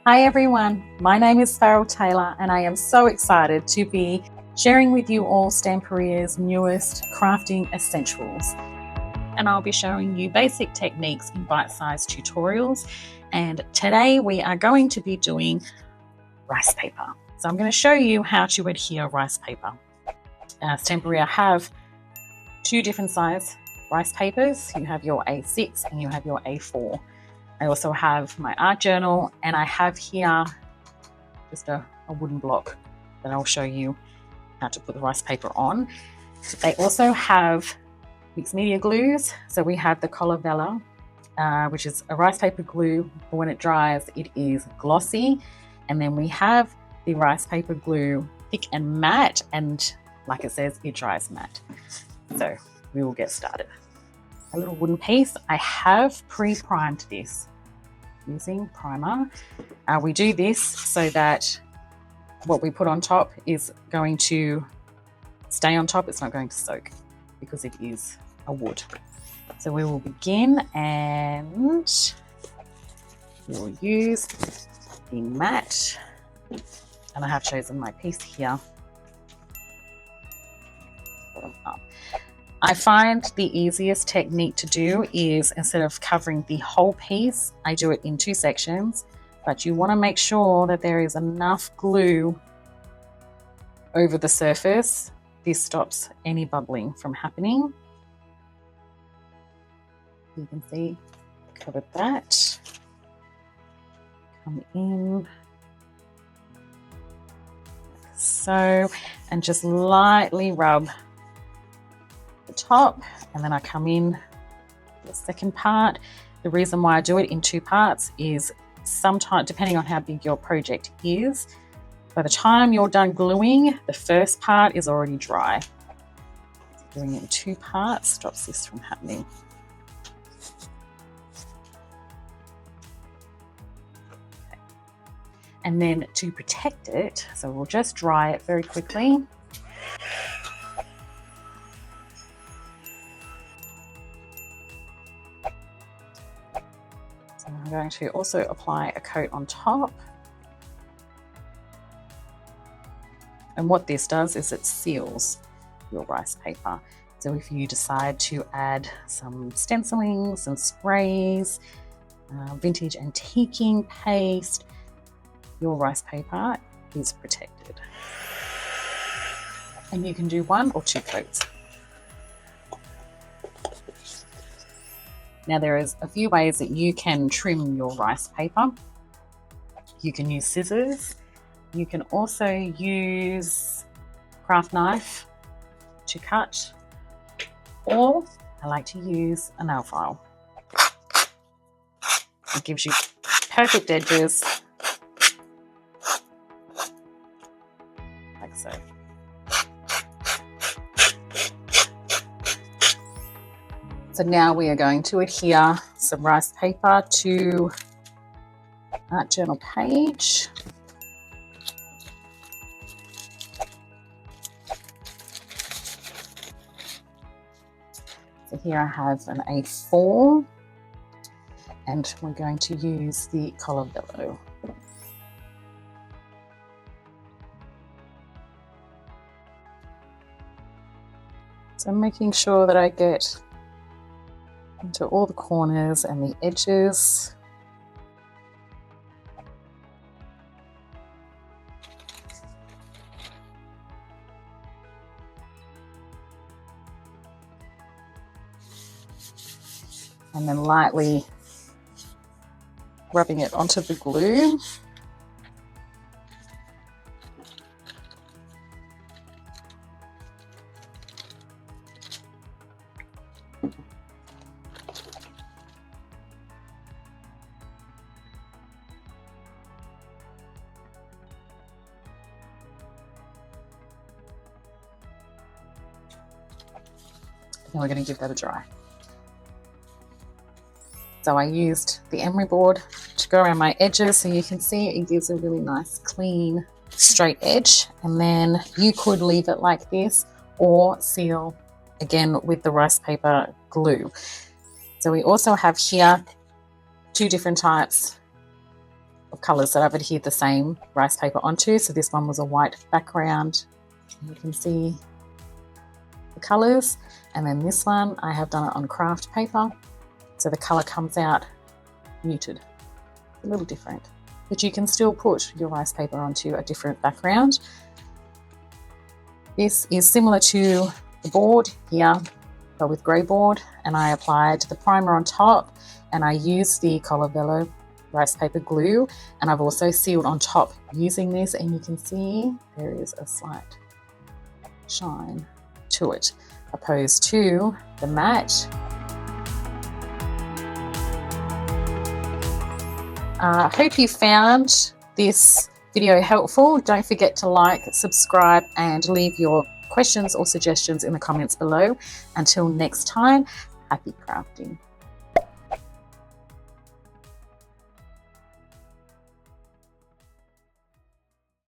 Hi everyone, my name is Farrel Tailor and I am so excited to be sharing with you all Stamperia's newest crafting essentials. And I'll be showing you basic techniques in bite-sized tutorials. And today we are going to be doing rice paper. So I'm going to show you how to adhere rice paper. Stamperia have two different size rice papers. You have your A6 and you have your A4. I also have my art journal, and I have here just a wooden block that I'll show you how to put the rice paper on. They also have mixed media glues. So we have the Colla Velo, which is a rice paper glue, but when it dries, it is glossy. And then we have the rice paper glue, thick and matte, and like it says, it dries matte. So we will get started. A little wooden piece. I have pre-primed this using primer. We do this so that what we put on top is going to stay on top. It's not going to soak because it is a wood. So we will begin, and we will use the matte, and I have chosen my piece here. Bottom up. I find the easiest technique to do is, instead of covering the whole piece, I do it in two sections, but you want to make sure that there is enough glue over the surface. This stops any bubbling from happening. You can see I covered that. Come in like so, and just lightly rub the top, and then I come in the second part. The reason why I do it in two parts is sometimes, depending on how big your project is, by the time you're done gluing, the first part is already dry. Doing it in two parts stops this from happening. Okay. And then to protect it, so we'll just dry it very quickly. I'm going to also apply a coat on top. And what this does is it seals your rice paper. So if you decide to add some stenciling, some sprays, vintage antiquing paste, your rice paper is protected. And you can do one or two coats. Now there is a few ways that you can trim your rice paper. You can use scissors. You can also use craft knife to cut, or I like to use a nail file. It gives you perfect edges, like so. So now we are going to adhere some rice paper to art journal page. So here I have an A4, and we're going to use the Colla Velo. So I'm making sure that I get into all the corners and the edges. And then lightly rubbing it onto the glue. And we're going to give that a dry. So I used the emery board to go around my edges, so you can see it gives a really nice, clean, straight edge. And then you could leave it like this or seal again with the rice paper glue. So we also have here two different types of colours that I've adhered the same rice paper onto. So this one was a white background. You can see the colours. And then this one, I have done it on craft paper. So the colour comes out muted, a little different. But you can still put your rice paper onto a different background. This is similar to the board here, but with grey board, and I applied the primer on top, and I used the Colla Velo rice paper glue, and I've also sealed on top using this, and you can see there is a slight shine to it, opposed to the matte. I hope you found this video helpful. Don't forget to like, subscribe, and leave your questions or suggestions in the comments below. Until next time, happy crafting.